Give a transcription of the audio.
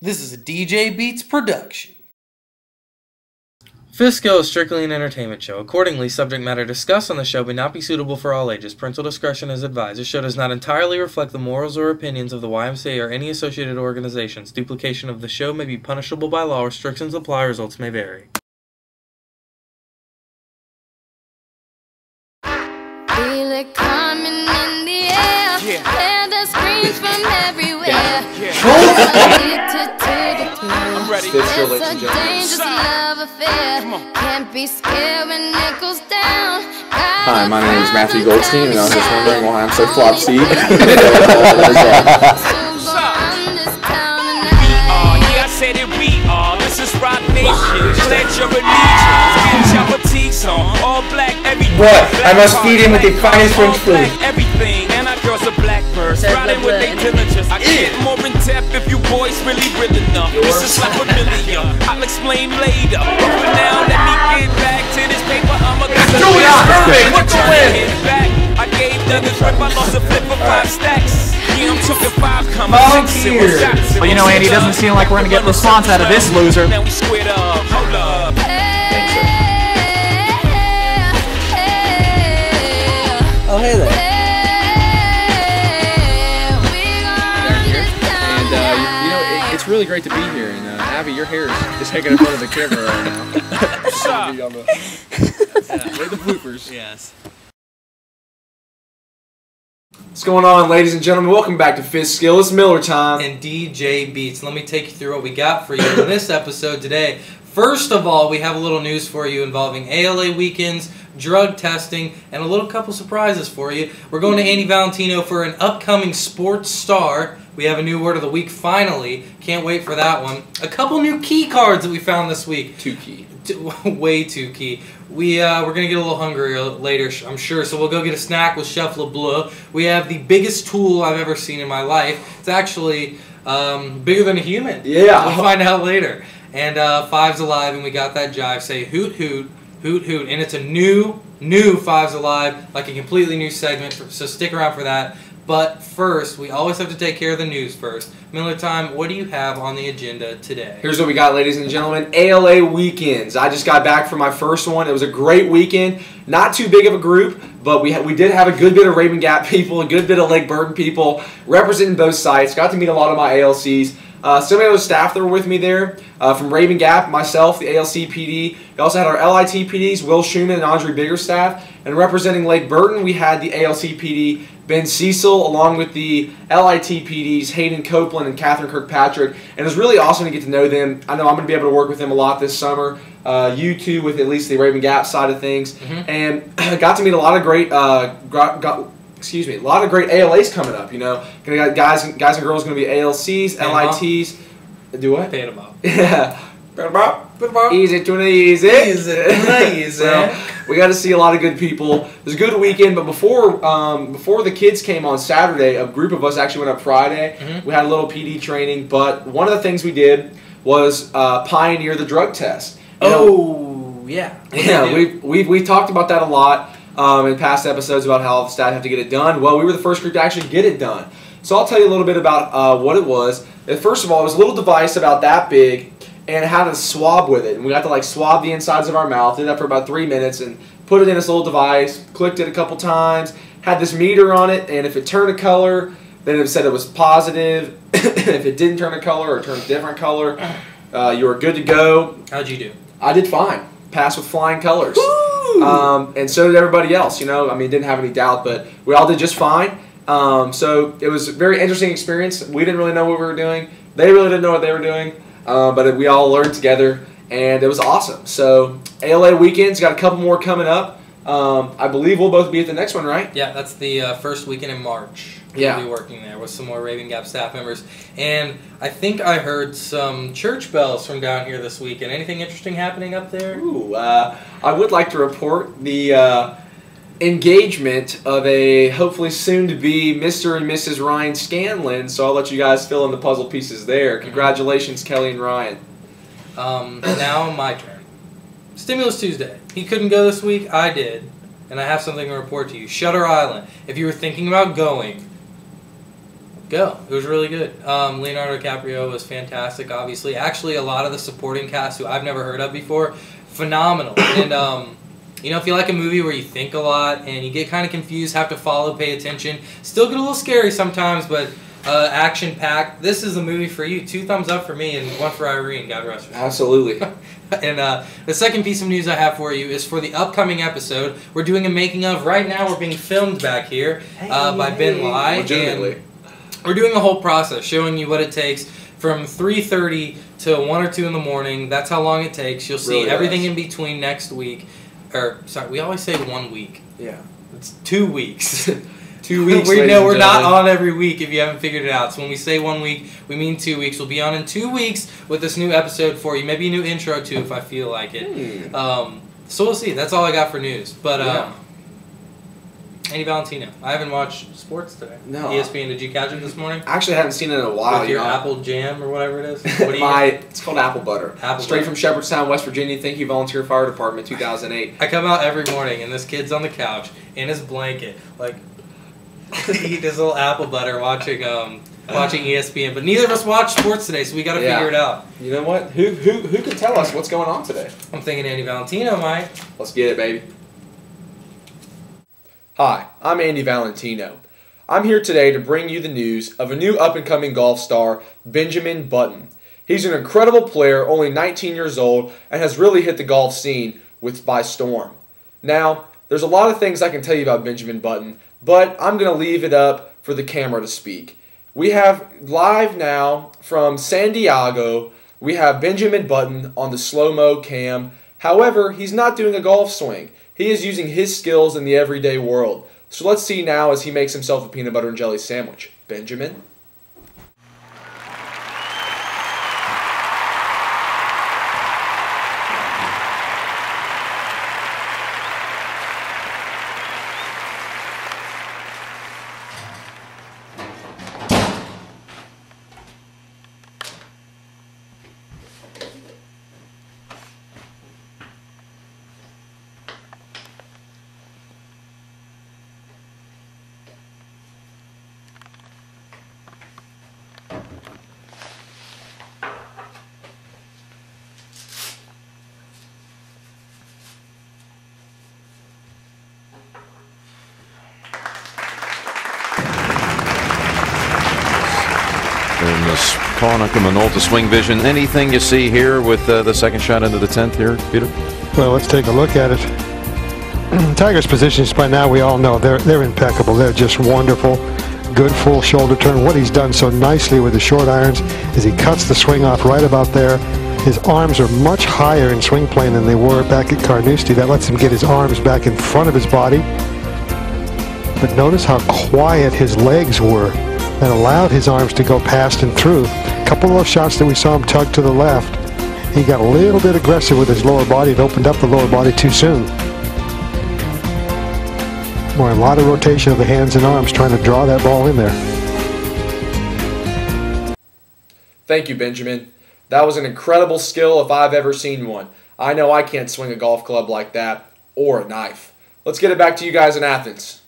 This is a DJ Beats production. Fifth Skill is strictly an entertainment show. Accordingly, subject matter discussed on the show may not be suitable for all ages. Parental discretion is advised. This show does not entirely reflect the morals or opinions of the YMCA or any associated organizations. Duplication of the show may be punishable by law. Restrictions apply. Results may vary. Feel it coming in the air. Hear the screams from everywhere. I'm ready. It's a dangerous love affair. Can't be scared when it goes down. Hi, my name is Matthew Goldstein, and I was just wondering why I'm so flopsy. I said it, we are. This is Rock Nation. Pledge your allegiance. Get your fatigues on. All black, everything. What? I must feed him with the finest French food. Everything. And our girls are blackbirds. Riding with their diligence. I get more in depth if you boys really real enough. This is like familiar. I'll explain later. But for now, let me get back to this paper. I'm a What's the win? I gave Douglas rip. I lost a flip for 5 stacks. Yeah, I'm talking 5 coming. Well, you know, Andy, it doesn't seem like we're gonna get a response out of this loser. Now we squared up. Hold up. Oh, hey there. And, you know, it's really great to be here. And, Abby, your hair is hanging in front of the camera right now. Play the bloopers. Yes. What's going on, ladies and gentlemen? Welcome back to Fifth Skill. It's Miller time. And DJ Beats. Let me take you through what we got for you in this episode today. First of all, we have a little news for you involving ALA weekends, drug testing, and a little couple surprises for you. We're going to Andy Valentino for an upcoming sports star. We have a new word of the week finally. Can't wait for that one. A couple new key cards that we found this week. Too key. Way too key. We're going to get a little hungry later, I'm sure, so we'll go get a snack with Chef LeBleu. We have the biggest tool I've ever seen in my life. It's actually bigger than a human. Yeah. We'll find out later. And Five's Alive, and we got that jive. Say hoot, hoot, hoot, hoot. And it's a new Five's Alive, like a completely new segment, so stick around for that. But first, we always have to take care of the news first. Miller time, what do you have on the agenda today? Here's what we got, ladies and gentlemen. ALA weekends. I just got back from my first one. It was a great weekend. Not too big of a group, but we did have a good bit of Raven Gap people, a good bit of Lake Burton people representing both sites. Got to meet a lot of my ALCs. Some of those staff that were with me there, from Raven Gap, myself, the ALC PD. We also had our LIT PDs, Will Schumann and Andre Biggerstaff. And representing Lake Burton, we had the ALC PD, Ben Cecil, along with the LIT PDs, Hayden Copeland and Catherine Kirkpatrick. And it was really awesome to get to know them. I know I'm going to be able to work with them a lot this summer. You two with at least the Raven Gap side of things. And got to meet a lot of great a lot of great ALAs coming up, you know. Guys and girls going to be ALCs, LITs. Do what? Paid them up. Yeah. Easy to easy. So, we got to see a lot of good people. It was a good weekend, but before the kids came on Saturday, a group of us actually went up Friday. We had a little PD training, but one of the things we did was pioneer the drug test. Yeah. We talked about that a lot in past episodes about how the staff have to get it done. Well, we were the first group to actually get it done. So I'll tell you a little bit about what it was. First of all, it was a little device about that big, and it had a swab with it. And we got to like swab the insides of our mouth, did that for about 3 minutes, and put it in this little device, clicked it a couple times, had this meter on it, and if it turned a color, then it said it was positive. If it didn't turn a color or turned a different color, you were good to go. How'd you do? I did fine. Passed with flying colors. And so did everybody else, you know. I mean, didn't have any doubt, but we all did just fine. So it was a very interesting experience. We didn't really know what we were doing. They really didn't know what they were doing. But we all learned together, and it was awesome. So ALA weekends, got a couple more coming up. I believe we'll both be at the next one, right? Yeah, that's the first weekend in March. Yeah. We'll be working there with some more Raven Gap staff members. And I think I heard some church bells from down here this weekend. Anything interesting happening up there? Ooh, I would like to report the engagement of a hopefully soon-to-be Mr. and Mrs. Ryan Scanlon, so I'll let you guys fill in the puzzle pieces there. Congratulations, Kelly and Ryan. Now my turn. Stimulus Tuesday. He couldn't go this week. I did. And I have something to report to you. Shutter Island. If you were thinking about going go. It was really good. Leonardo DiCaprio was fantastic, obviously. Actually, a lot of the supporting cast who I've never heard of before, phenomenal. And, you know, if you like a movie where you think a lot and you get kind of confused, have to follow, pay attention, still get a little scary sometimes, but action-packed. This is a movie for you. 2 thumbs up for me and 1 for Irene. God rest her. Absolutely. And the second piece of news I have for you is for the upcoming episode. We're doing a making of right now. We're being filmed back here by Ben Lai. Legitimately. And we're doing the whole process, showing you what it takes from 3:30 to 1 or 2 in the morning. That's how long it takes. You'll see Really everything does. in between next week. Or, sorry, we always say 1 week. Yeah. It's 2 weeks. 2 weeks. We ladies know and we're not gentlemen. on every week if you haven't figured it out. So when we say 1 week, we mean 2 weeks. We'll be on in 2 weeks with this new episode for you. Maybe a new intro too if I feel like it. So we'll see. That's all I got for news. But Andy Valentino. I haven't watched sports today. No. ESPN. Did you catch it this morning? I actually haven't seen it in a while. With your you know. apple jam or whatever it is. What do you? It's called apple butter. Apple Straight butter. from Shepherdstown, West Virginia. Thank you, Volunteer Fire Department, 2008. I come out every morning and this kid's on the couch in his blanket, like eating his little apple butter, watching ESPN. But neither of us watch sports today, so we got to figure it out. You know what? Who can tell us what's going on today? I'm thinking Andy Valentino might. Let's get it, baby. Hi, I'm Andy Valentino. I'm here today to bring you the news of a new up-and-coming golf star, Benjamin Button. He's an incredible player, only 19 years old, and has really hit the golf scene by storm. Now, there's a lot of things I can tell you about Benjamin Button, but I'm going to leave it up for the camera to speak. We have live now from San Diego, we have Benjamin Button on the slow-mo cam. However, he's not doing a golf swing. He is using his skills in the everyday world. So let's see now as he makes himself a peanut butter and jelly sandwich. Benjamin? In this Conacher Minolta Swing Vision, anything you see here with the second shot into the 10th here, Peter? Well, let's take a look at it. Tiger's positions by now we all know they're impeccable. They're just wonderful. Good full shoulder turn. What he's done so nicely with the short irons is he cuts the swing off right about there. His arms are much higher in swing plane than they were back at Carnoustie. That lets him get his arms back in front of his body. But notice how quiet his legs were. That allowed his arms to go past and through. A couple of those shots that we saw him tug to the left, he got a little bit aggressive with his lower body and opened up the lower body too soon. Boy, a lot of rotation of the hands and arms trying to draw that ball in there. Thank you, Benjamin. That was an incredible skill if I've ever seen one. I know I can't swing a golf club like that or a knife. Let's get it back to you guys in Athens.